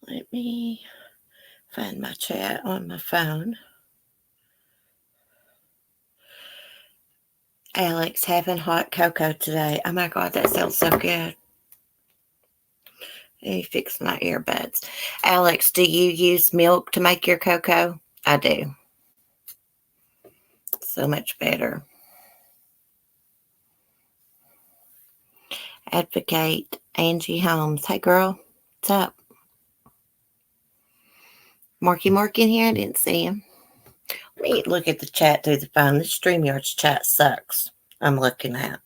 Let me find my chat on my phone. Alex having hot cocoa today. Oh my God, that sounds so good. Let me fix my earbuds. Alex, do you use milk to make your cocoa? I do. So much better. Advocate Angie Holmes. Hey girl, what's up? Marky Mark in here? I didn't see him. Let me look at the chat through the phone. This StreamYard's chat sucks. I'm looking at.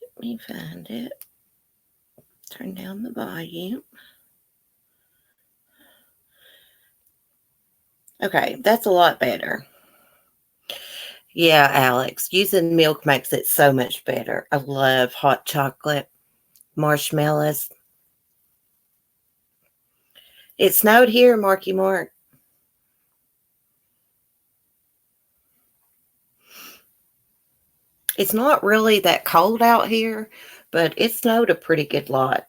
Let me find it. Turn down the volume. Okay, that's a lot better. Yeah, Alex, using milk makes it so much better. I love hot chocolate, marshmallows. It snowed here, Marky Mark. It's not really that cold out here, but it snowed a pretty good lot.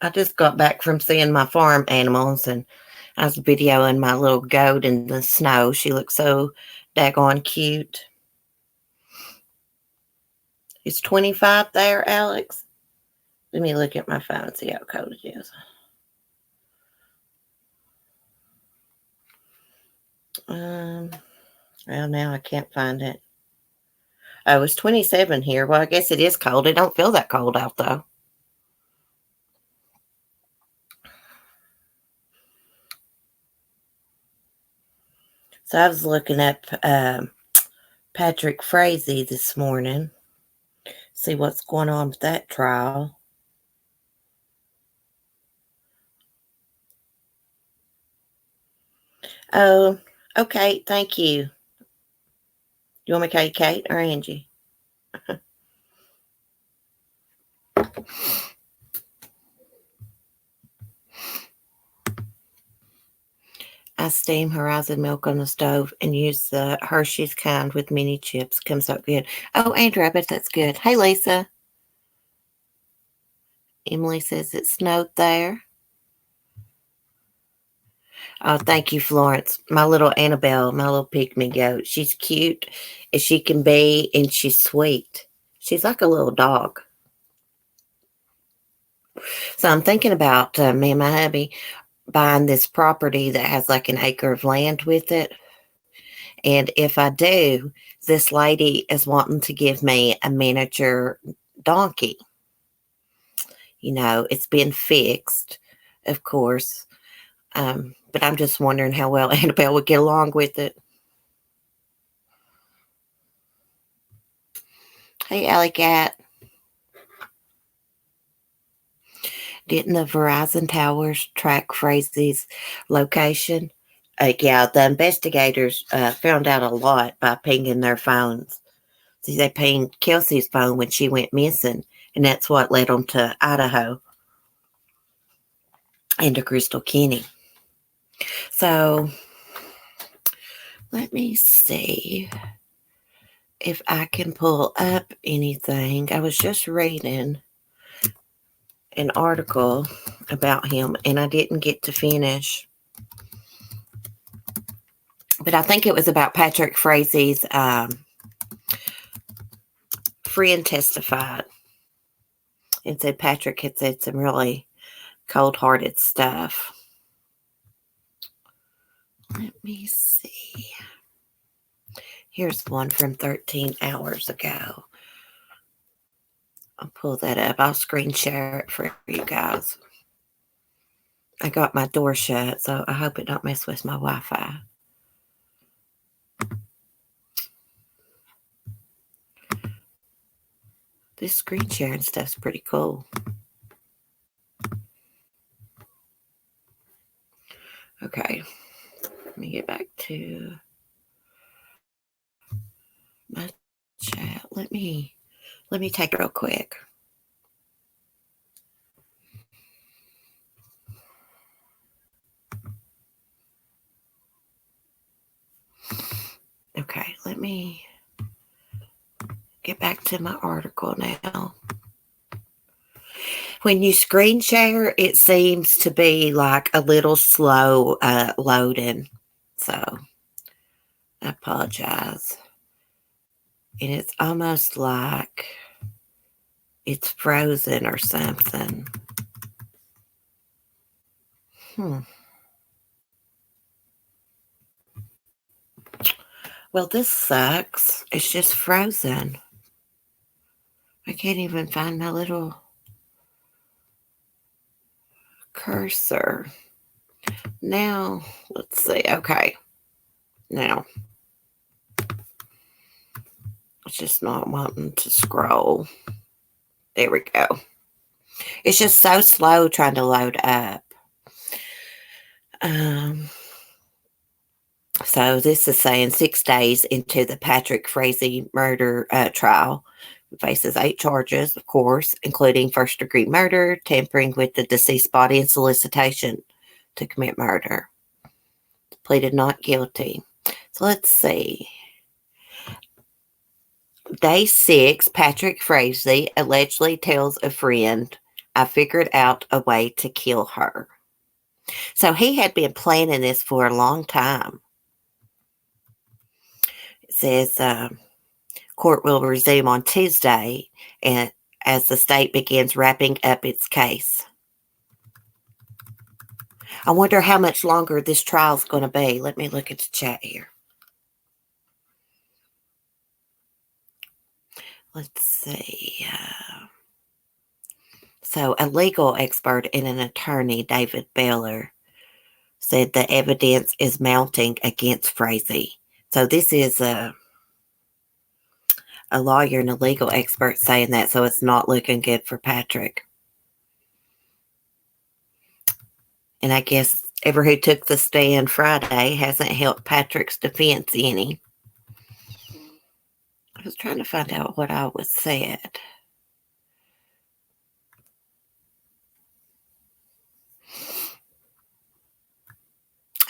I just got back from seeing my farm animals, and I was videoing my little goat in the snow. She looks so daggone cute. It's 25 there, Alex. Let me look at my phone and see how cold it is. Well, now I can't find it. Oh, it's 27 here. Well, I guess it is cold. It don't feel that cold out, though. So I was looking up Patrick Frazee this morning. See what's going on with that trial. Oh, okay. Thank you. You want me to call you Kate or Angie? I steam Horizon milk on the stove and use the Hershey's kind with mini chips. Comes out good. Oh, Andrew, I bet that's good. Hey, Lisa. Emily says it snowed there. Oh, thank you, Florence. My little Annabelle, my little pygmy goat. She's cute as she can be, and she's sweet. She's like a little dog. So I'm thinking about me and my hubby buying this property that has like an acre of land with it. And if I do, this lady is wanting to give me a miniature donkey. You know, it's been fixed, of course. But I'm just wondering how well Annabelle would get along with it. Hey, Alley Cat. Didn't the Verizon towers track Frazee's location? Yeah, the investigators found out a lot by pinging their phones. See, they pinged Kelsey's phone when she went missing, and that's what led them to Idaho and to Crystal Kenny. So, let me see if I can pull up anything. I was just reading an article about him, and I didn't get to finish. But I think it was about Patrick Frazee's friend testified and said Patrick had said some really cold-hearted stuff. Let me see. Here's one from 13 hours ago. I'll pull that up. I'll screen share it for you guys. I got my door shut, so I hope it don't mess with my Wi-Fi. This screen sharing stuff's pretty cool. Okay, let me get back to my chat. Let me take it real quick. Okay, let me get back to my article now. When you screen share, it seems to be like a little slow loading. So I apologize. And it's almost like it's frozen or something. Well, this sucks. It's just frozen. I can't even find my little cursor. Now, let's see. Okay. Now, it's just not wanting to scroll. There we go. It's just so slow trying to load up. So this is saying 6 days into the Patrick Frazee murder trial. He faces 8 charges, of course, including first-degree murder, tampering with the deceased body, and solicitation to commit murder. Pleaded not guilty. So let's see. Day 6, Patrick Frazee allegedly tells a friend, I figured out a way to kill her. So he had been planning this for a long time. It says court will resume on Tuesday and as the state begins wrapping up its case. I wonder how much longer this trial is going to be. Let me look at the chat here. Let's see. So a legal expert and an attorney, David Beller, said the evidence is mounting against Frazee. So this is a lawyer and a legal expert saying that, so it's not looking good for Patrick. And I guess ever who took the stand Friday hasn't helped Patrick's defense any. I was trying to find out what I was said.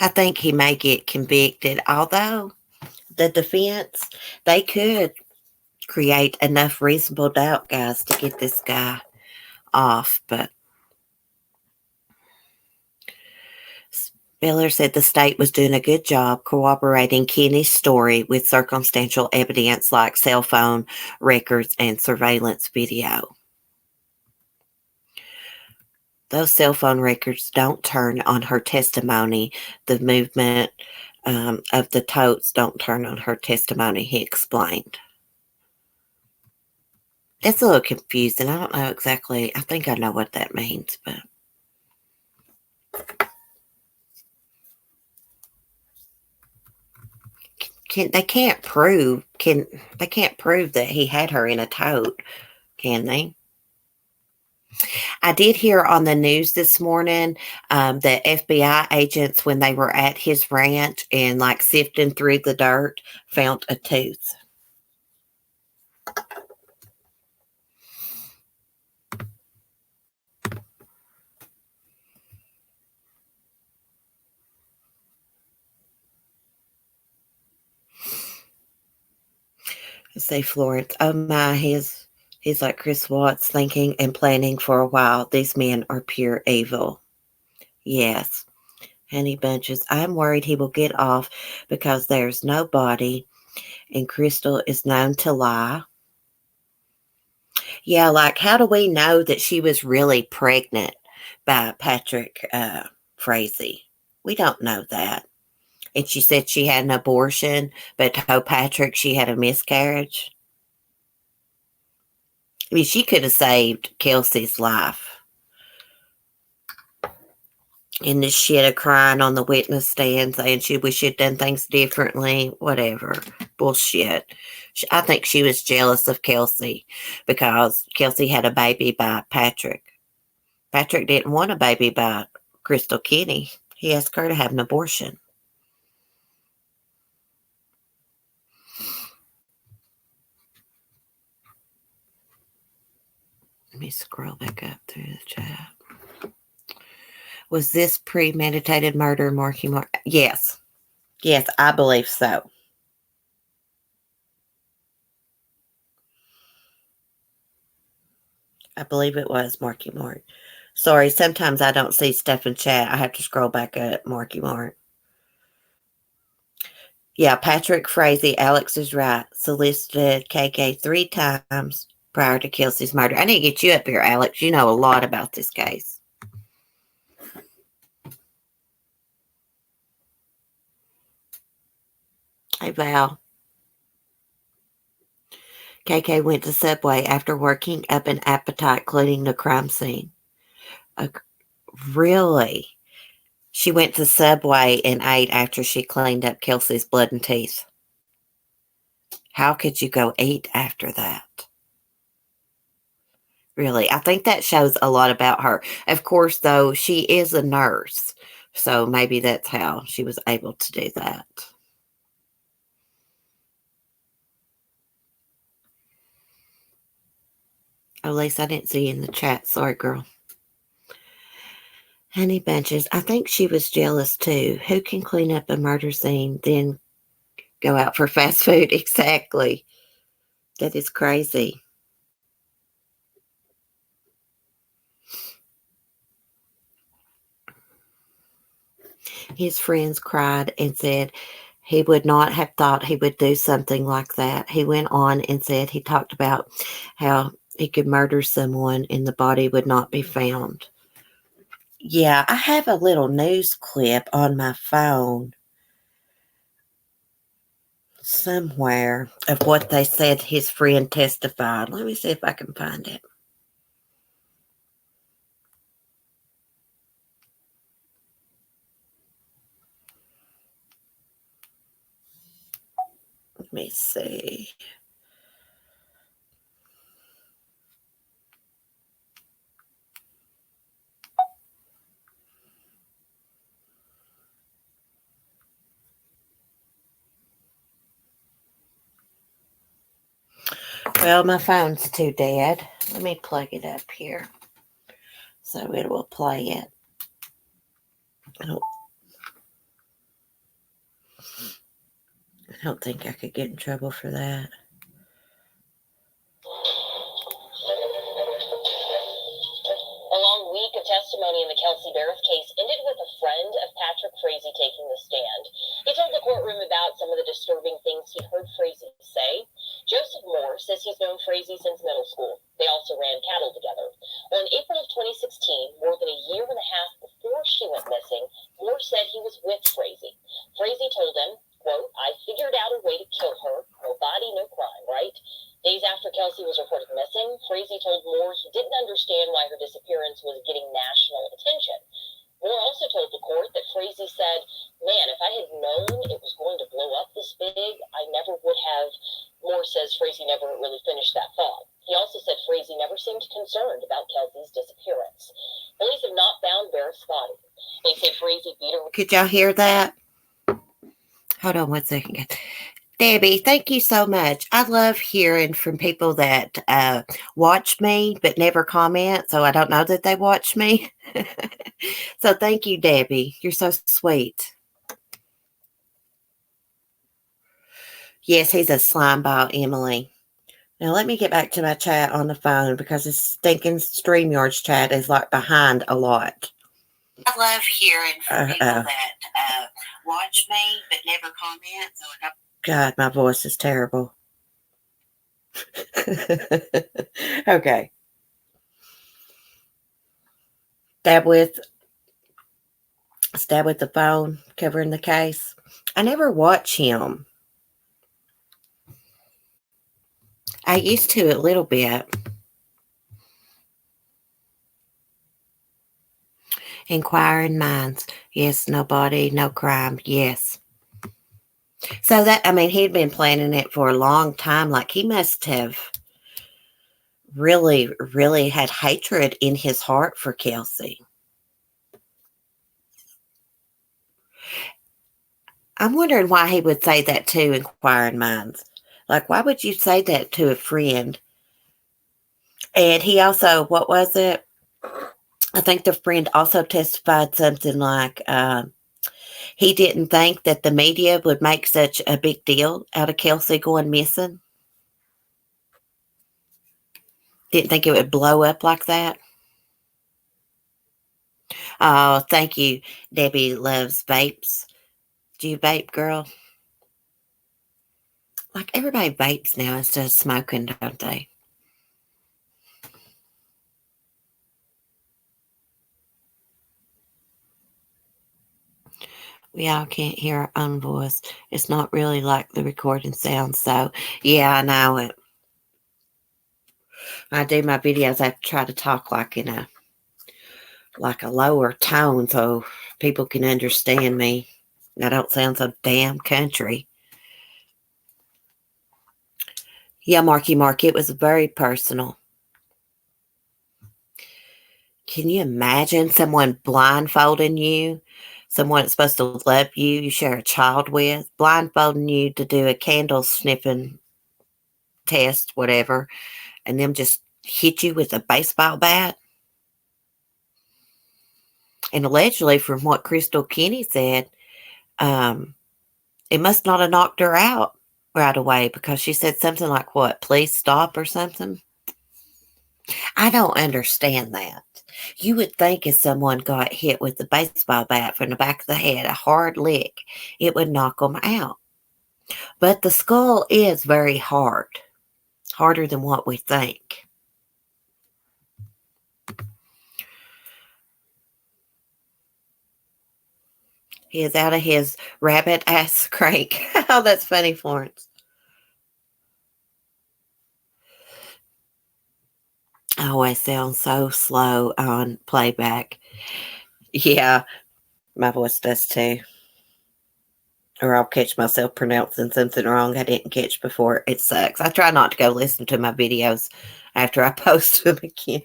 I think he may get convicted, although the defense, they could create enough reasonable doubt, guys, to get this guy off. But Miller said the state was doing a good job corroborating Kenny's story with circumstantial evidence like cell phone records and surveillance video. Those cell phone records don't turn on her testimony. The movement of the totes don't turn on her testimony, he explained. It's a little confusing. I don't know exactly. I think I know what that means, but they can't prove that he had her in a tote, can they? I did hear on the news this morning that FBI agents, when they were at his ranch and like sifting through the dirt, found a tooth. Say Florence, oh my, he's like Chris Watts, thinking and planning for a while. These men are pure evil. Yes. Honey Bunches, I'm worried he will get off because there's no body and Crystal is known to lie. Yeah, like how do we know that she was really pregnant by Patrick Frazee? We don't know that. And she said she had an abortion, but told Patrick she had a miscarriage. I mean, she could have saved Kelsey's life. And this shit of crying on the witness stand saying she wish she'd done things differently, whatever. Bullshit. I think she was jealous of Kelsey because Kelsey had a baby by Patrick. Patrick didn't want a baby by Crystal Kenny. He asked her to have an abortion. Let me scroll back up through the chat. Was this premeditated murder, Marky Mark? Yes. Yes, I believe so. I believe it was Marky Mark. Sorry, sometimes I don't see stuff in chat. I have to scroll back up, Marky Mark. Yeah, Patrick Frazee, Alex is right. Solicited KK 3 times prior to Kelsey's murder. I need to get you up here, Alex. You know a lot about this case. Hey, Val. KK went to Subway after working up an appetite cleaning the crime scene. Really? She went to Subway and ate after she cleaned up Kelsey's blood and teeth. How could you go eat after that? Really, I think that shows a lot about her. Of course, though, she is a nurse, so maybe that's how she was able to do that. Oh, Lisa, I didn't see you in the chat. Sorry, girl. Honey Bunches, I think she was jealous too. Who can clean up a murder scene, then go out for fast food? Exactly. That is crazy. His friends cried and said he would not have thought he would do something like that. He went on and said he talked about how he could murder someone and the body would not be found. Yeah, I have a little news clip on my phone somewhere of what they said his friend testified. Let me see if I can find it. Let me see. Well, my phone's too dead. Let me plug it up here so it will play it. I don't think I could get in trouble for that. A long week of testimony in the Kelsey Barrett case ended with a friend of Patrick Frazee taking the stand. He told the courtroom about some of the disturbing things he heard Frazee say. Joseph Moore says he's known Frazee since middle school. They also ran cattle together. Well, in April of 2016, more than a year and a half before she went missing, Moore said he was with Frazee. Frazee told him, quote, "I figured out a way to kill her. No body, no crime, right?" Days after Kelsey was reported missing, Frazee told Moore he didn't understand why her disappearance was getting national attention. Moore also told the court that Frazee said, "Man, if I had known it was going to blow up this big, I never would have." Moore says Frazee never really finished that thought. He also said Frazee never seemed concerned about Kelsey's disappearance. Police have not found Barrett's body. They say Frazee beat her. Could y'all hear that? Hold on 1 second. Debbie, thank you so much. I love hearing from people that watch me but never comment, so I don't know that they watch me. So thank you, Debbie. You're so sweet. Yes, he's a slime ball, Emily. Now let me get back to my chat on the phone because this stinking StreamYards chat is like behind a lot. I love hearing from people that watch me but never comment, so I don't. God, my voice is terrible. Okay. Stab with the phone, covering the case. I never watch him. I used to a little bit. Inquiring minds. Yes, no body, no crime. Yes. So that, I mean, he'd been planning it for a long time. Like he must have really, really had hatred in his heart for Kelsey. I'm wondering why he would say that to inquiring minds. Like, why would you say that to a friend? And he also, what was it? I think the friend also testified something like he didn't think that the media would make such a big deal out of Kelsey going missing. Didn't think it would blow up like that. Oh, thank you. Debbie loves vapes. Do you vape, girl? Like everybody vapes now instead of smoking, don't they? We all can't hear our own voice. It's not really like the recording sounds. So, yeah, I know it. When I do my videos, I try to talk like in a lower tone so people can understand me. I don't sound so damn country. Yeah, Marky Mark, it was very personal. Can you imagine someone blindfolding you? Someone that's supposed to love you, you share a child with, blindfolding you to do a candle sniffing test, whatever, and them just hit you with a baseball bat? And allegedly, from what Crystal Kenny said, it must not have knocked her out right away because she said something like, what, please stop or something? I don't understand that. You would think if someone got hit with a baseball bat from the back of the head, a hard lick, it would knock them out. But the skull is very hard, harder than what we think. He is out of his rabbit ass crank. Oh, that's funny, Florence. I always sound so slow on playback. Yeah, my voice does too. Or I'll catch myself pronouncing something wrong I didn't catch before. It sucks. I try not to go listen to my videos after I post them again.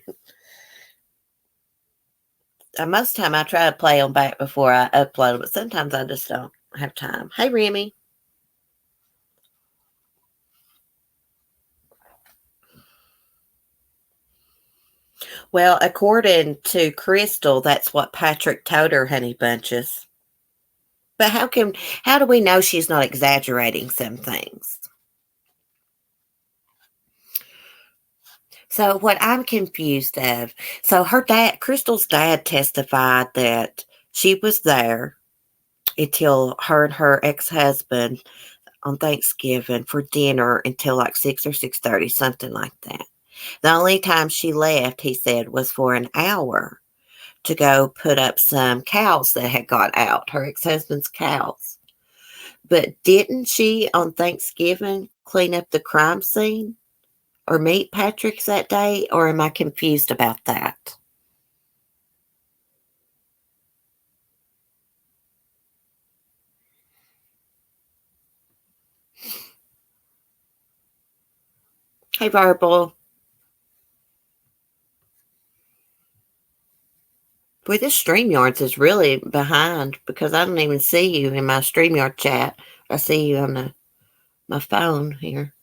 Most of the time I try to play them back before I upload them, but sometimes I just don't have time. Hey, Remy. Well, according to Crystal, that's what Patrick told her, honey bunches. But how do we know she's not exaggerating some things? So what I'm confused of, so her dad, Crystal's dad testified that she was there until her and her ex-husband on Thanksgiving for dinner until like 6 or 6:30, something like that. The only time she left, he said, was for an hour to go put up some cows that had got out, her ex-husband's cows. But didn't she on Thanksgiving clean up the crime scene or meet Patrick's that day? Or am I confused about that? Hey, Verbal. Boy, this StreamYards is really behind because I don't even see you in my StreamYard chat. I see you on my phone here.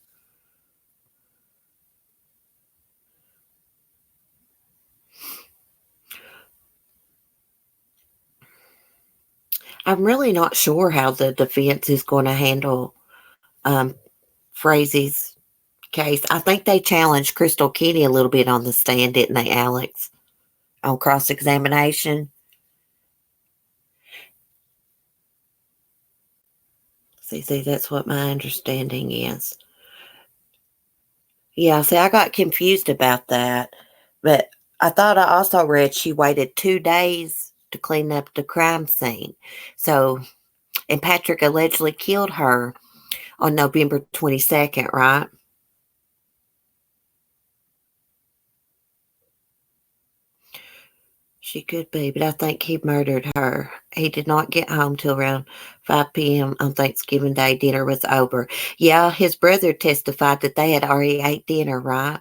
I'm really not sure how the defense is going to handle Frazie's case. I think they challenged Crystal Kenny a little bit on the stand, didn't they, Alex? On cross-examination. See, that's what my understanding is. Yeah, see, I got confused about that. But I thought I also read she waited 2 days to clean up the crime scene. So, and Patrick allegedly killed her on November 22nd, right? She could be, but I think he murdered her. He did not get home till around 5 p.m. on Thanksgiving Day. Dinner was over. Yeah, his brother testified that they had already ate dinner, right?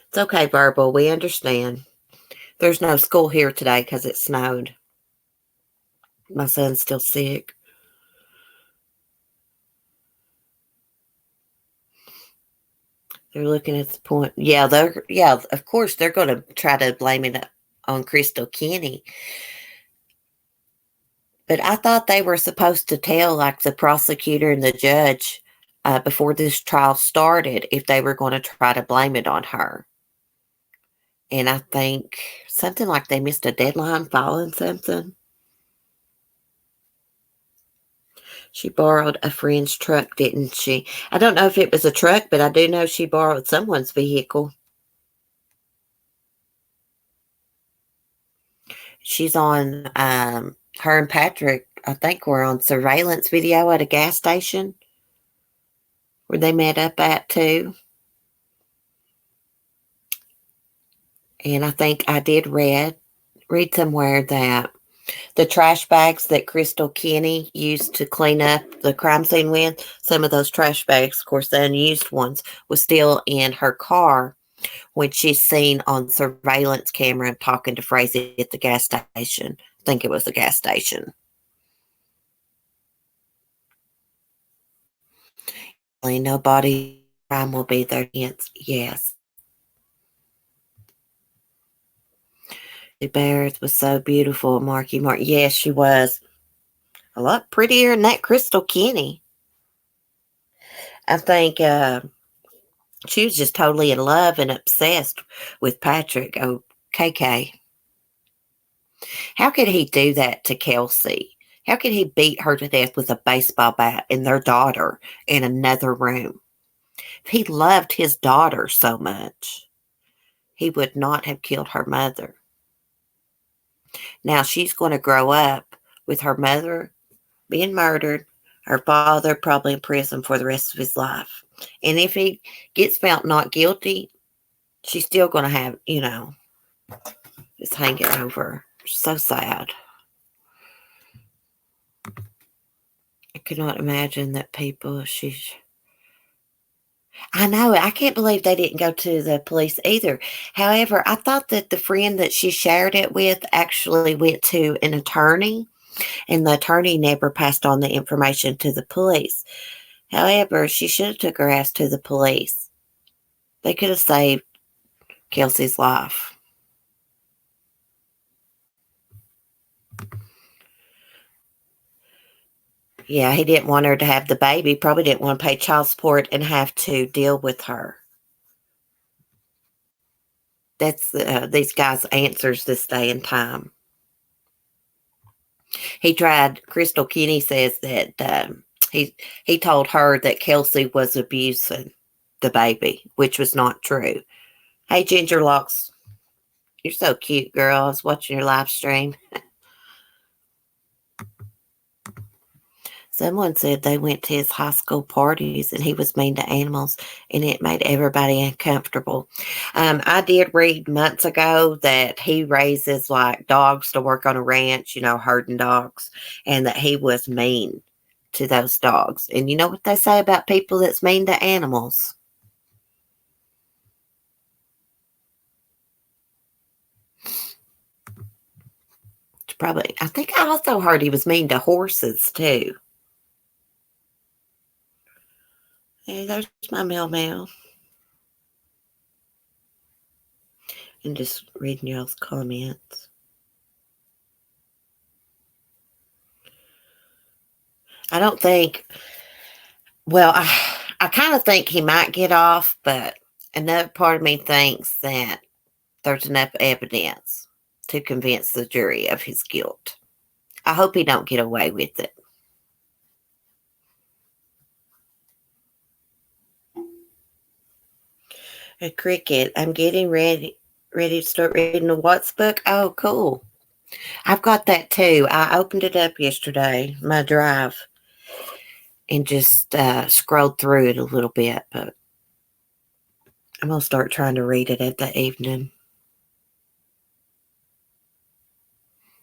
It's okay, Verbal. We understand. There's no school here today because it snowed. My son's still sick. They're looking at the point. Yeah, of course they're going to try to blame it on Crystal Kenny. But I thought they were supposed to tell like the prosecutor and the judge before this trial started if they were going to try to blame it on her. And I think something like they missed a deadline filing something. She borrowed a friend's truck, didn't she? I don't know if it was a truck, but I do know she borrowed someone's vehicle. She's on, her and Patrick, I think, were on surveillance video at a gas station where they met up at too. And I think I did read somewhere that the trash bags that Crystal Kenny used to clean up the crime scene with, some of those trash bags, of course, the unused ones, was still in her car when she's seen on surveillance camera talking to Frazee at the gas station. I think it was the gas station. Nobody crime will be there. Yes. Barrett was so beautiful, Marky Mark. Yes, she was. A lot prettier than that Crystal Kenny. I think she was just totally in love and obsessed with Patrick. Oh, KK. How could he do that to Kelsey? How could he beat her to death with a baseball bat and their daughter in another room? If he loved his daughter so much, he would not have killed her mother. Now she's going to grow up with her mother being murdered, her father probably in prison for the rest of his life. And if he gets found not guilty, she's still going to have, just hanging over. So sad. I could not imagine that people, I know, I can't believe they didn't go to the police either. However, I thought that the friend that she shared it with actually went to an attorney, and the attorney never passed on the information to the police. However, she should have took her ass to the police. They could have saved Kelsey's life. Yeah, he didn't want her to have the baby. Probably didn't want to pay child support and have to deal with her. That's these guys' answers this day and time. He tried. Crystal Kenny says that he told her that Kelsey was abusing the baby, which was not true. Hey, Ginger Locks, you're so cute, girl. I was watching your live stream. Someone said they went to his high school parties and he was mean to animals and it made everybody uncomfortable. I did read months ago that he raises like dogs to work on a ranch, herding dogs, and that he was mean to those dogs. And you know what they say about people that's mean to animals? Probably, I think I also heard he was mean to horses too. Hey, there's my mail. And just reading y'all's comments. I don't think, well, I kind of think he might get off, but another part of me thinks that there's enough evidence to convince the jury of his guilt. I hope he don't get away with it. A cricket. I'm getting ready to start reading the Watts book. Oh, cool. I've got that too. I opened it up yesterday, my drive, and just scrolled through it a little bit, but I'm going to start trying to read it at the evening.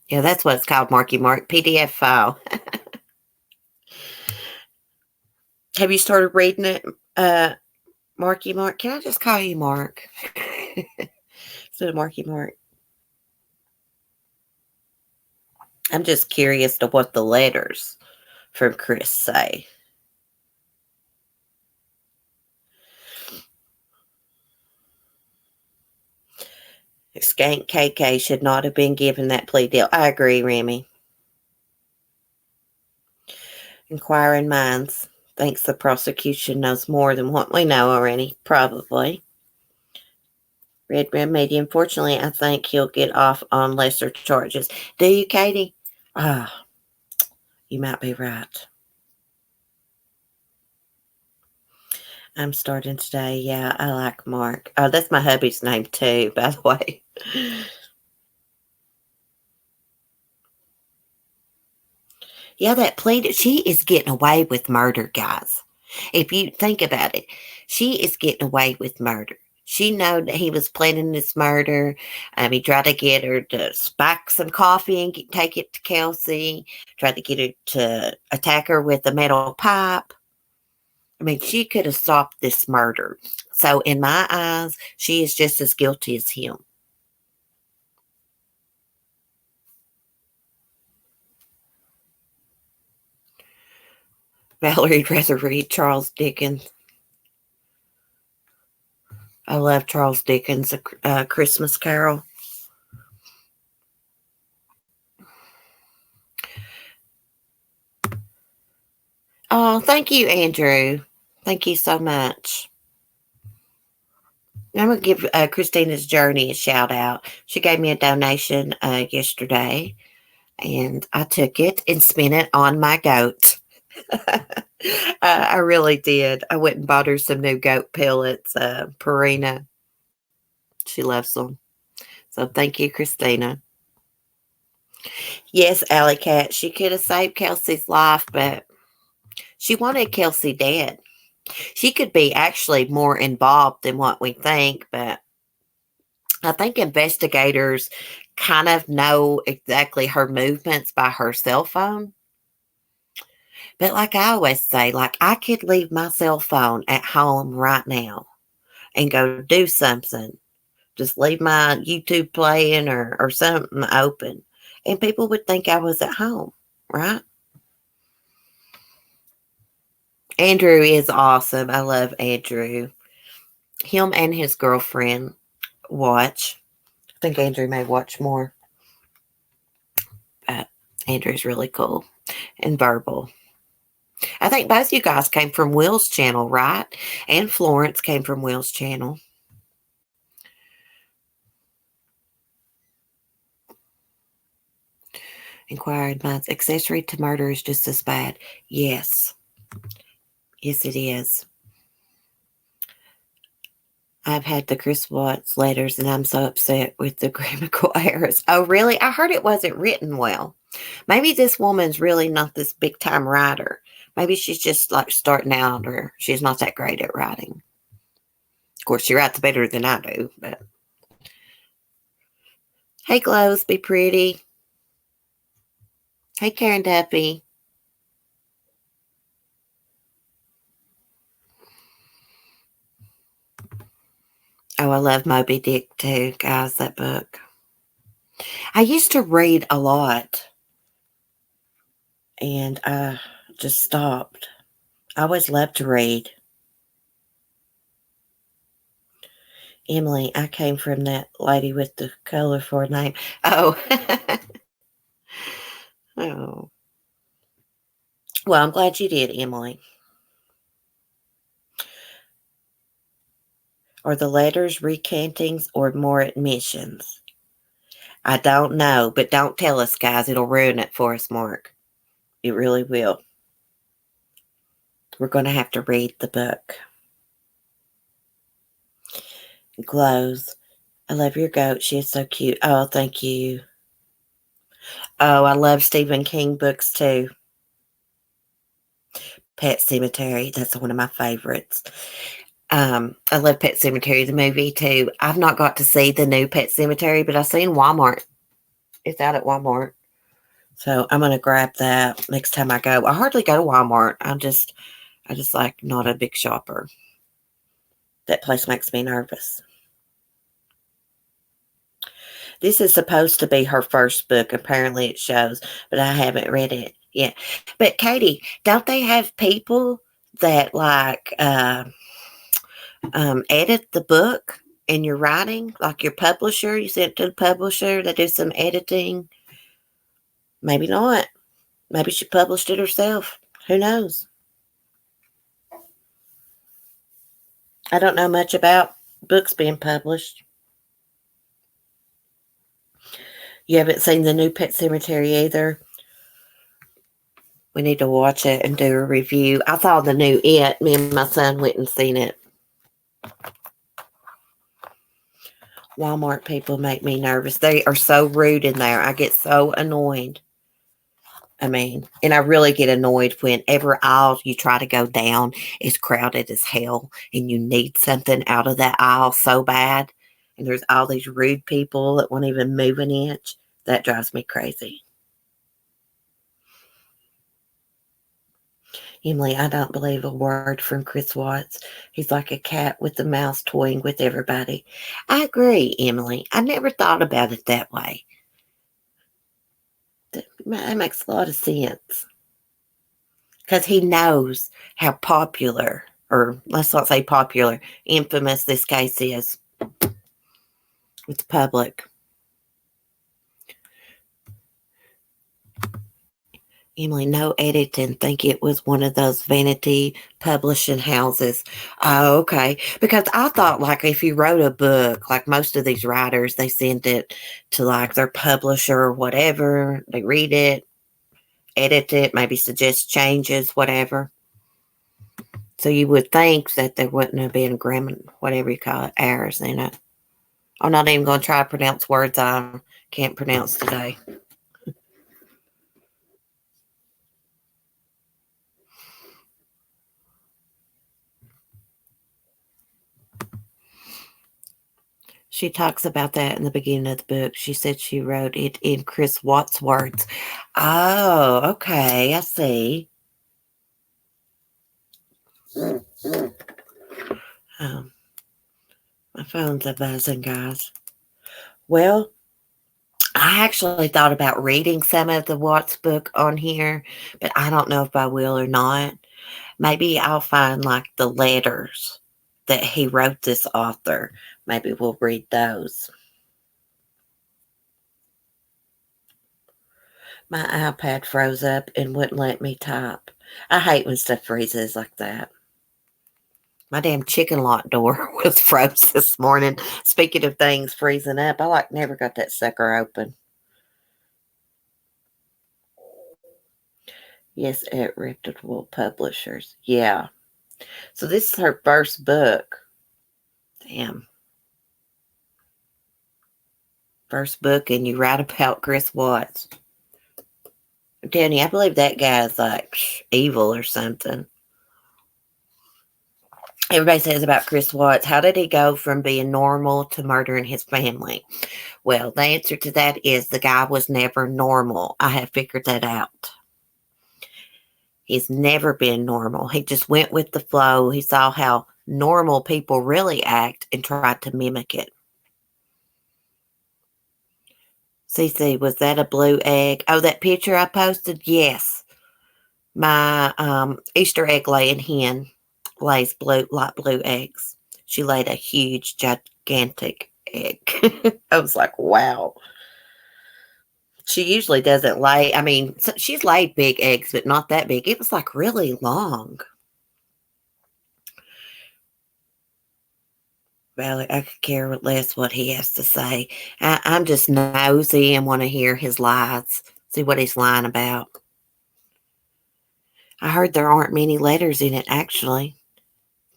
Yeah, that's what it's called, Marky Mark. PDF file. Have you started reading it, Marky Mark? Can I just call you Mark? Instead of Marky Mark. I'm just curious to what the letters from Chris say. Skank KK should not have been given that plea deal. I agree, Remy. Inquiring minds thinks the prosecution knows more than what we know already, probably. Red Remedy, unfortunately, I think he'll get off on lesser charges. Do you, Katie? Ah, you might be right. I'm starting today. Yeah, I like Mark. Oh, that's my hubby's name too, by the way. Yeah, that plea, she is getting away with murder, guys. If you think about it, she is getting away with murder. She know that he was planning this murder. He tried to get her to spike some coffee and take it to Kelsey. Tried to get her to attack her with a metal pipe. I mean, she could have stopped this murder. So in my eyes, she is just as guilty as him. Valerie'd rather read Charles Dickens. I love Charles Dickens' A Christmas Carol. Oh, thank you, Andrew. Thank you so much. I'm going to give Christina's Journey a shout out. She gave me a donation yesterday, and I took it and spent it on my goat. I really did. I went and bought her some new goat pellets, Purina. She loves them. So thank you, Christina. Yes, Alley Cat, she could have saved Kelsey's life, but she wanted Kelsey dead. She could be actually more involved than what we think, but I think investigators kind of know exactly her movements by her cell phone. But like I always say, like I could leave my cell phone at home right now and go do something. Just leave my YouTube playing or something open. And people would think I was at home, right? Andrew is awesome. I love Andrew. Him and his girlfriend watch. I think Andrew may watch more. But Andrew's really cool and verbal. I think both you guys came from Will's channel, right? And Florence came from Will's channel. Inquired minds. Accessory to murder is just as bad. Yes. Yes, it is. I've had the Chris Watts letters and I'm so upset with the grammatical errors. Oh, really? I heard it wasn't written well. Maybe this woman's really not this big time writer. Maybe she's just like starting out or she's not that great at writing. Of course, she writes better than I do, but. Hey, Glows, be pretty. Hey, Karen Duffy. Oh, I love Moby Dick too, guys, that book. I used to read a lot, and I just stopped. I always loved to read. Emily, I came from that lady with the colorful name. Oh. Oh. Well, I'm glad you did, Emily. Are the letters recantings or more admissions? I don't know, but don't tell us, guys. It'll ruin it for us, Mark. It really will. We're going to have to read the book. Glows. I love your goat. She is so cute. Oh, thank you. Oh, I love Stephen King books too. Pet Sematary. That's one of my favorites. I love Pet Sematary, the movie too. I've not got to see the new Pet Sematary, but I've seen Walmart. It's out at Walmart. So I'm going to grab that next time I go. I hardly go to Walmart. I just like not a big shopper. That place makes me nervous. This is supposed to be her first book. Apparently it shows, but I haven't read it yet. But Katie, don't they have people that like edit the book in your writing? Like your publisher, you send it to the publisher, they do some editing. Maybe not. Maybe she published it herself. Who knows? I don't know much about books being published. You haven't seen the new Pet Cemetery either. We need to watch it and do a review. I saw the new It. Me and my son went and seen it. Walmart people make me nervous. They are so rude in there. I get so annoyed. I mean, and I really get annoyed whenever aisle you try to go down is crowded as hell and you need something out of that aisle so bad. And there's all these rude people that won't even move an inch. That drives me crazy. Emily, I don't believe a word from Chris Watts. He's like a cat with a mouse toying with everybody. I agree, Emily. I never thought about it that way. That makes a lot of sense. Because he knows how popular, or let's not say popular, infamous this case is with the public. Emily, no editing. Think it was one of those vanity publishing houses. Oh, okay. Because I thought, like, if you wrote a book, like most of these writers, they send it to like their publisher or whatever. They read it, edit it, maybe suggest changes, whatever. So you would think that there wouldn't have been grammar, whatever you call it, errors in it. I'm not even going to try to pronounce words I can't pronounce today. She talks about that in the beginning of the book. She said she wrote it in Chris Watts' words. Oh, okay. I see. My phone's a buzzing, guys. Well, I actually thought about reading some of the Watts book on here, but I don't know if I will or not. Maybe I'll find like the letters that he wrote this author. Maybe we'll read those. My iPad froze up and wouldn't let me type. I hate when stuff freezes like that. My damn chicken lot door was froze this morning. Speaking of things freezing up, I never got that sucker open. Yes, at reputable publishers. Yeah. So this is her first book. Damn. First book, and you write about Chris Watts. I'm telling you, I believe that guy's like evil or something. Everybody says about Chris Watts, how did he go from being normal to murdering his family? Well, the answer to that is the guy was never normal. I have figured that out. He's never been normal. He just went with the flow. He saw how normal people really act and tried to mimic it. Cece, was that a blue egg? Oh, that picture I posted? Yes. My Easter egg laying hen lays light blue eggs. She laid a huge, gigantic egg. I was like, wow. She usually doesn't lay. I mean, she's laid big eggs, but not that big. It was like really long. Well, I could care less what he has to say. I'm just nosy and want to hear his lies, see what he's lying about. I heard there aren't many letters in it, actually.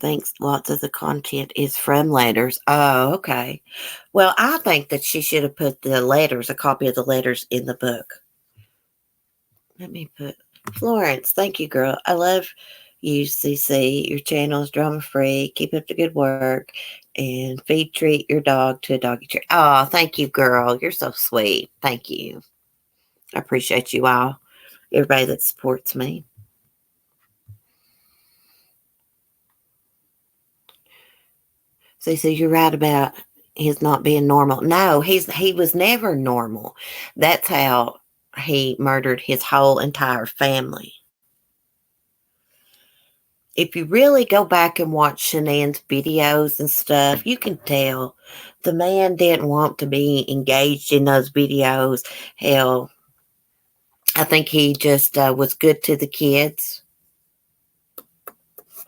Thinks lots of the content is from letters. Oh, okay. Well, I think that she should have put the letters, a copy of the letters in the book. Let me put Florence. Thank you, girl. I love you, CC. Your channel is drama free. Keep up the good work and treat your dog to a doggy treat. Oh, thank you, girl. You're so sweet. Thank you. I appreciate you all. Everybody that supports me. CC, you're right about his not being normal. No, he was never normal. That's how he murdered his whole entire family. If you really go back and watch Shanann's videos and stuff, you can tell the man didn't want to be engaged in those videos. Hell, I think he just was good to the kids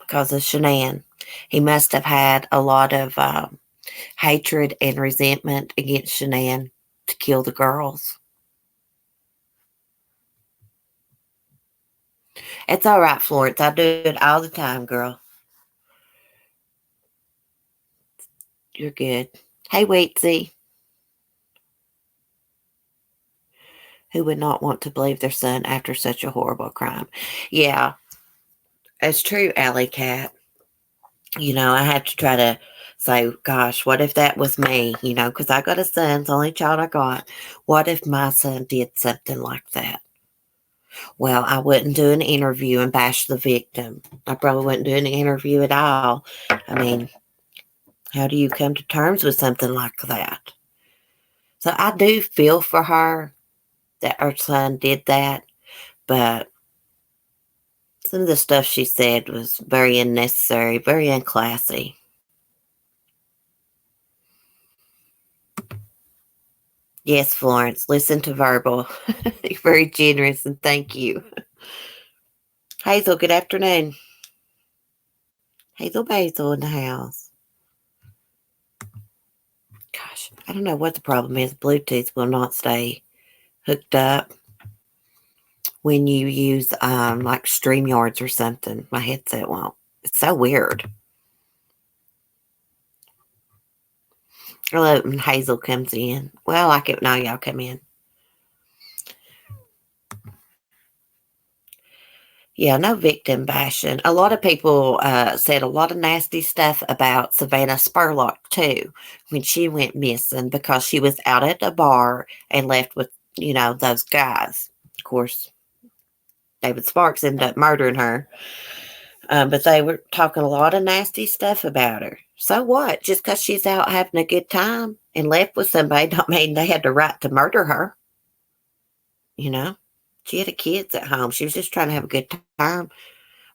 because of Shanann. He must have had a lot of hatred and resentment against Shanann to kill the girls. It's all right, Florence. I do it all the time, girl. You're good. Hey, Waitsy. Who would not want to believe their son after such a horrible crime? Yeah, it's true, Alley Cat. I have to try to say, gosh, what if that was me? Because I got a son, it's the only child I got. What if my son did something like that? Well, I wouldn't do an interview and bash the victim. I probably wouldn't do an interview at all. I mean, how do you come to terms with something like that? So I do feel for her that her son did that, but some of the stuff she said was very unnecessary, very unclassy. Yes, Florence, listen to Verbal. You're very generous, and thank you. Hazel, good afternoon. Hazel Basil in the house. Gosh, I don't know what the problem is. Bluetooth will not stay hooked up when you use like StreamYards or something. My headset won't. It's so weird. Hello, and Hazel comes in. Well, I can now y'all come in. Yeah, no victim bashing. A lot of people said a lot of nasty stuff about Savannah Spurlock too when she went missing because she was out at a bar and left with, those guys. Of course, David Sparks ended up murdering her. But they were talking a lot of nasty stuff about her. So what? Just because she's out having a good time and left with somebody don't mean they had the right to murder her. She had kids at home. She was just trying to have a good time.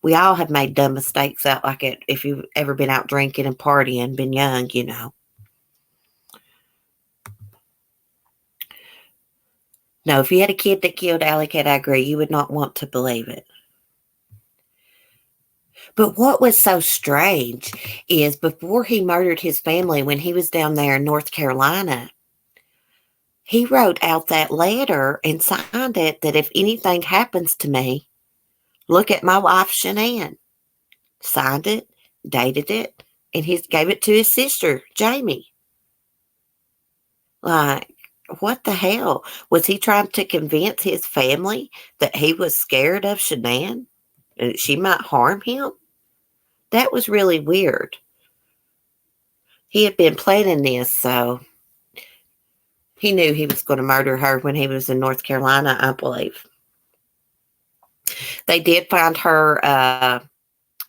We all have made dumb mistakes out like it if you've ever been out drinking and partying, been young. No, if you had a kid that killed Alley Cat, I agree. You would not want to believe it. But what was so strange is before he murdered his family, when he was down there in North Carolina, he wrote out that letter and signed it that if anything happens to me, look at my wife, Shanann. Signed it, dated it, and he gave it to his sister, Jamie. Like, what the hell? Was he trying to convince his family that he was scared of Shanann and she might harm him? That was really weird. He had been planning this, so he knew he was going to murder her when he was in North Carolina, I believe. They did find her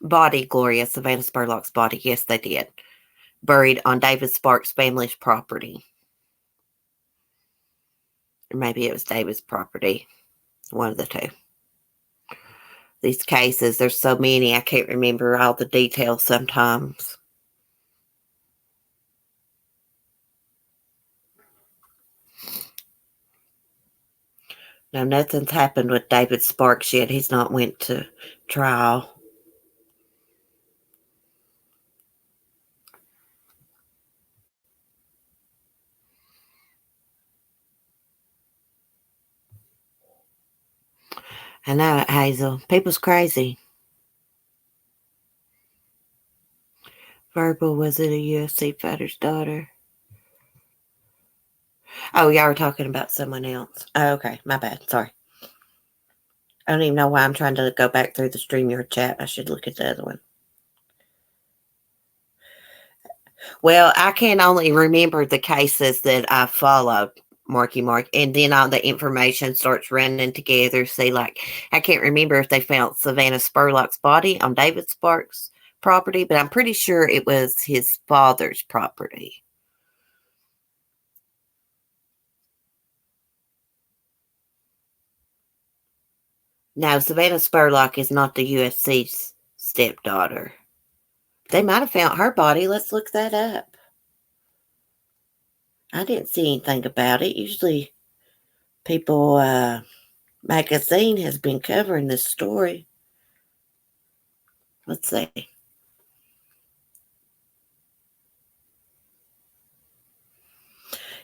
body, Gloria, Savannah Spurlock's body. Yes, they did. Buried on David Sparks' family's property. Or maybe it was David's property. One of the two. These cases, there's so many, I can't remember all the details sometimes. No, nothing's happened with David Sparks yet. He's not went to trial. I know it, Hazel. People's crazy. Verbal, was it a UFC fighter's daughter? Oh, y'all were talking about someone else. Oh, okay. My bad. Sorry. I don't even know why I'm trying to go back through the StreamYard chat. I should look at the other one. Well, I can only remember the cases that I followed, Marky Mark, and then all the information starts running together. See, like, I can't remember if they found Savannah Spurlock's body on David Sparks' property, but I'm pretty sure it was his father's property. Now, Savannah Spurlock is not the UFC's stepdaughter. They might have found her body. Let's look that up. I didn't see anything about it. Usually, People magazine has been covering this story. Let's see.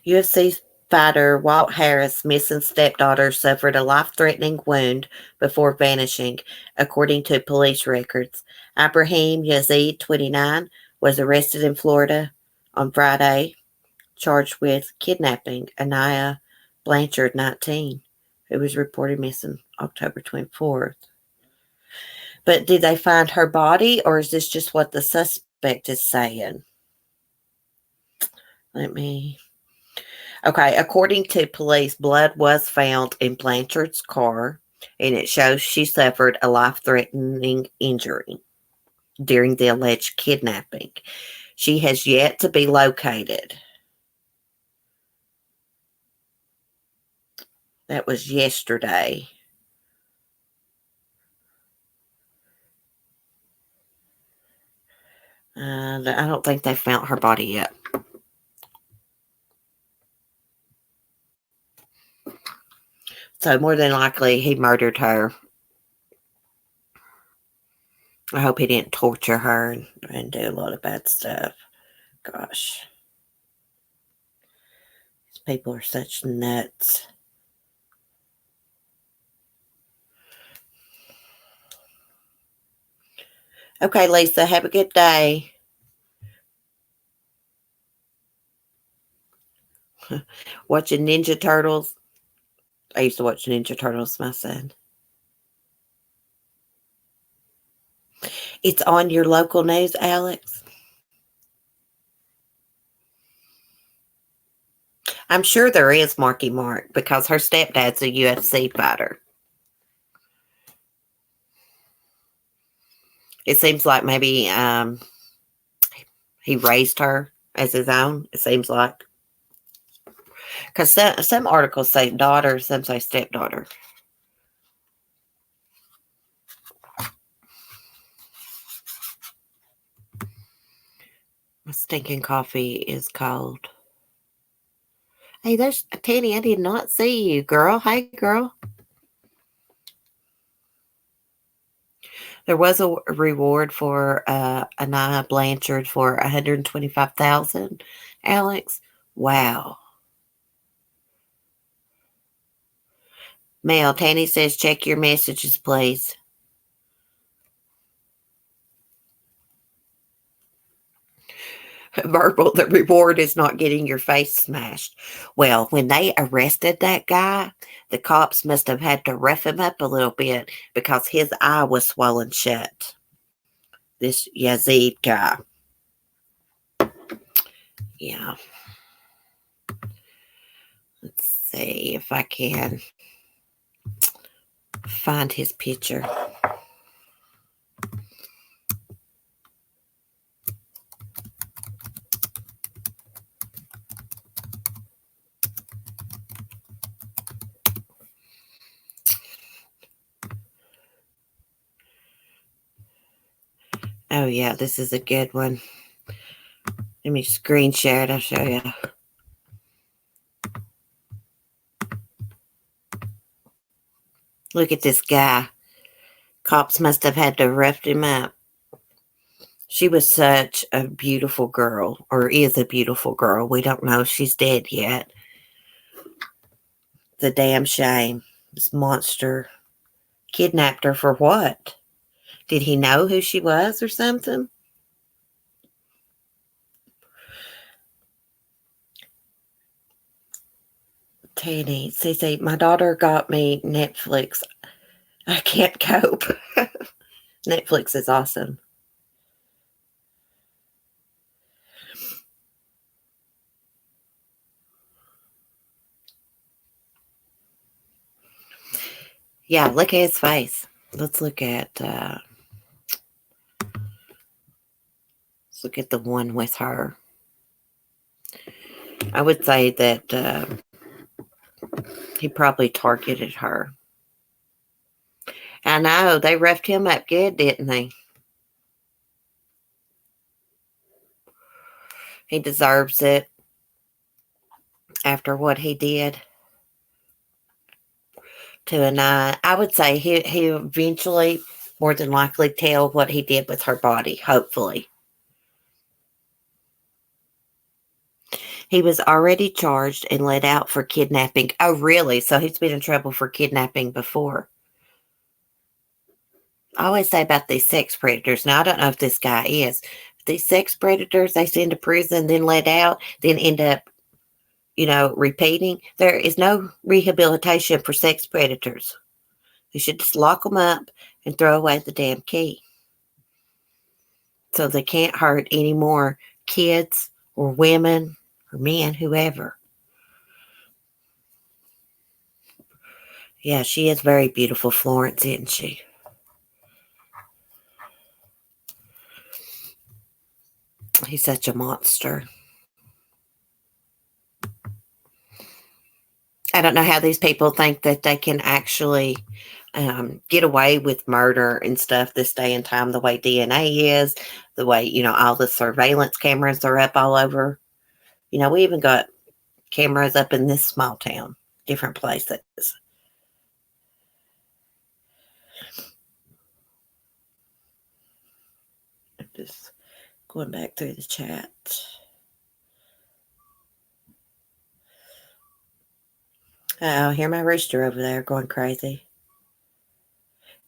UFC fighter Walt Harris' missing stepdaughter suffered a life-threatening wound before vanishing, according to police records. Ibrahim Yazid, 29, was arrested in Florida on Friday, charged with kidnapping Anaya Blanchard, 19, who was reported missing October 24th. But did they find her body, or is this just what the suspect is saying? Okay, according to police, blood was found in Blanchard's car, and it shows she suffered a life-threatening injury during the alleged kidnapping. She has yet to be located. That was yesterday. I don't think they found her body yet. So more than likely, he murdered her. I hope he didn't torture her and do a lot of bad stuff. Gosh. These people are such nuts. Okay, Lisa, have a good day. Watching Ninja Turtles. I used to watch Ninja Turtles with my son. It's on your local news, Alex. I'm sure there is Marky Mark because her stepdad's a UFC fighter. It seems like maybe he raised her as his own. It seems like. Because some articles say daughter, some say stepdaughter. My stinking coffee is cold. Hey, there's Tanny. I did not see you, girl. Hey, girl. There was a reward for Anaya Blanchard for $125,000. Alex, wow. Mel, Tanny says check your messages, please. Verbal, the reward is not getting your face smashed. Well, when they arrested that guy, the cops must have had to rough him up a little bit because his eye was swollen shut. This Yazid guy. Yeah. Let's see if I can find his picture. Oh, yeah, this is a good one. Let me screen share it. I'll show you. Look at this guy. Cops must have had to rough him up. She was such a beautiful girl, or is a beautiful girl. We don't know if she's dead yet. It's a damn shame. This monster kidnapped her for what? Did he know who she was or something? Tanny, CC, my daughter got me Netflix. I can't cope. Netflix is awesome. Yeah, look at his face. Let's look at the one with her. I would say that he probably targeted her. I know, they roughed him up good, didn't they? He deserves it after what he did to Anaya. I would say he eventually, more than likely, tell what he did with her body, hopefully. He was already charged and let out for kidnapping. Oh, really? So he's been in trouble for kidnapping before. I always say about these sex predators. Now, I don't know if this guy is. These sex predators they send to prison, then let out, then end up, repeating. There is no rehabilitation for sex predators. You should just lock them up and throw away the damn key. So they can't hurt any more kids or women or men, whoever. Yeah, she is very beautiful, Florence, isn't she? He's such a monster. I don't know how these people think that they can actually get away with murder and stuff this day and time, the way DNA is, the way, all the surveillance cameras are up all over. We even got cameras up in this small town, different places. I'm just going back through the chat. Oh, hear my rooster over there going crazy.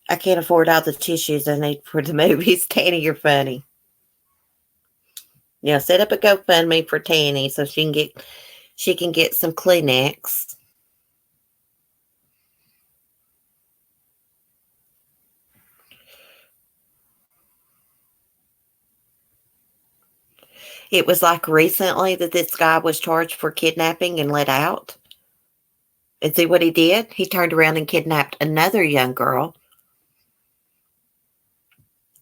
I can't afford all the tissues I need for the movies. Tanny, you're funny. Set up a GoFundMe for Tanny so she can get some Kleenex. It was like recently that this guy was charged for kidnapping and let out. And see what he did? He turned around and kidnapped another young girl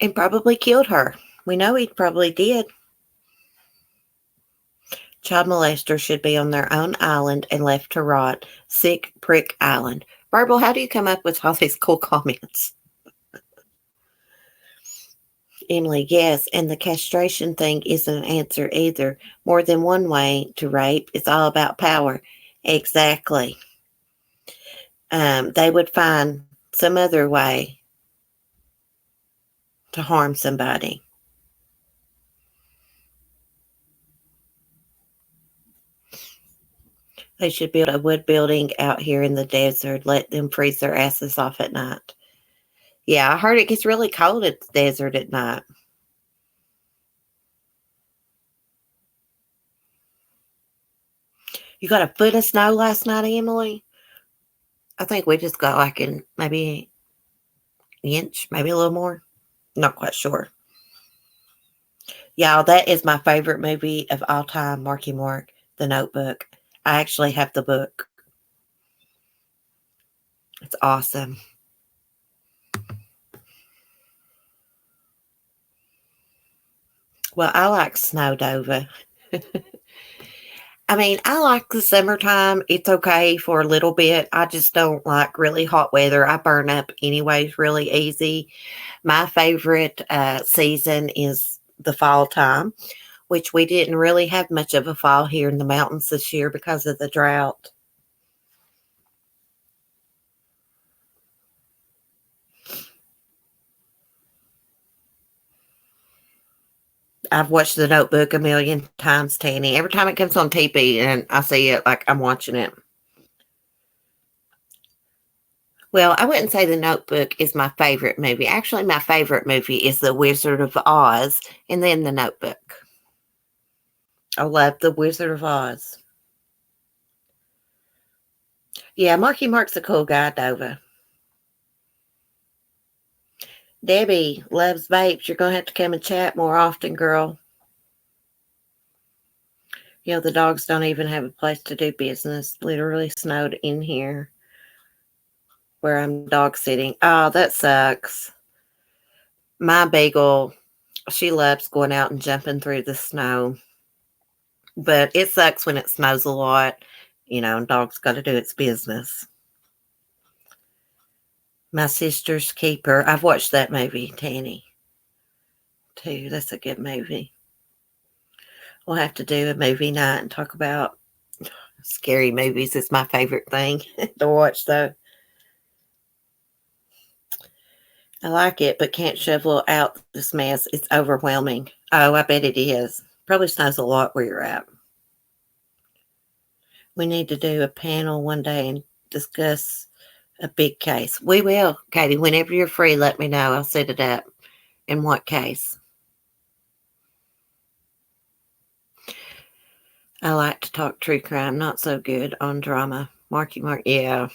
and probably killed her. We know he probably did. Child molesters should be on their own island and left to rot. Sick prick island. Verbal, how do you come up with all these cool comments? Emily, yes, and the castration thing isn't an answer either. More than one way to rape. It's all about power. Exactly. They would find some other way to harm somebody. They should build a wood building out here in the desert. Let them freeze their asses off at night. Yeah, I heard it gets really cold at the desert at night. You got a foot of snow last night, Emily? I think we just got like maybe an inch, maybe a little more. Not quite sure. Y'all, that is my favorite movie of all time, Marky Mark, The Notebook. I actually have the book. It's awesome. Well, I like Snowdover. I mean, I like the summertime. It's okay for a little bit. I just don't like really hot weather. I burn up anyways really easy. My favorite season is the fall time, which we didn't really have much of a fall here in the mountains this year because of the drought. I've watched The Notebook a million times, Tanny. Every time it comes on TV and I see it, like I'm watching it. Well, I wouldn't say The Notebook is my favorite movie. Actually, my favorite movie is The Wizard of Oz and then The Notebook. I love The Wizard of Oz. Yeah, Marky Mark's a cool guy, Dova. Debbie loves vapes. You're going to have to come and chat more often, girl. The dogs don't even have a place to do business. Literally snowed in here where I'm dog sitting. Oh, that sucks. My Beagle, she loves going out and jumping through the snow. But it sucks when it snows a lot, and dog's got to do its business. My Sister's Keeper. I've watched that movie, Tanny, too. That's a good movie. We'll have to do a movie night and talk about scary movies. It's my favorite thing to watch, though. I like it, but can't shovel out this mess. It's overwhelming. Oh, I bet it is. Probably snows a lot where you're at. We need to do a panel one day and discuss a big case. We will, Katie. Whenever you're free, let me know. I'll set it up. In what case? I like to talk true crime, not so good on drama. Marky Mark, yeah.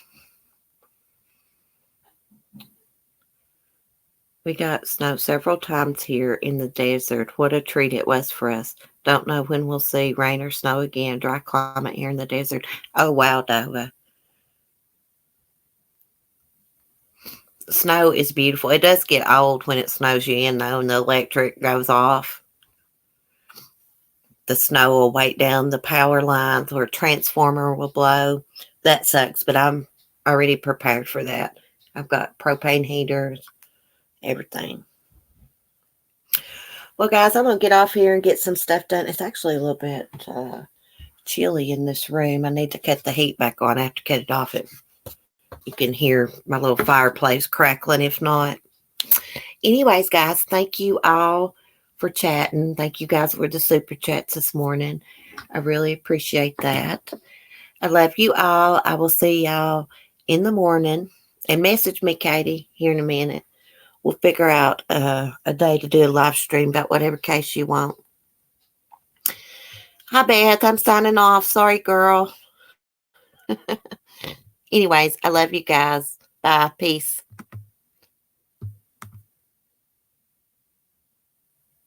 We got snow several times here in the desert. What a treat it was for us. Don't know when we'll see rain or snow again. Dry climate here in the desert. Oh, wow, Dova. Snow is beautiful. It does get old when it snows you in, though, and the electric goes off. The snow will weight down the power lines or a transformer will blow. That sucks, but I'm already prepared for that. I've got propane heaters, everything. Well, guys, I'm going to get off here and get some stuff done. It's actually a little bit chilly in this room. I need to cut the heat back on. I have to cut it off. You can hear my little fireplace crackling if not. Anyways, guys, thank you all for chatting. Thank you guys for the super chats this morning. I really appreciate that. I love you all. I will see y'all in the morning. And message me, Katie, here in a minute. We'll figure out a day to do a live stream about whatever case you want. Hi, Beth. I'm signing off. Sorry, girl. Anyways, I love you guys. Bye. Peace.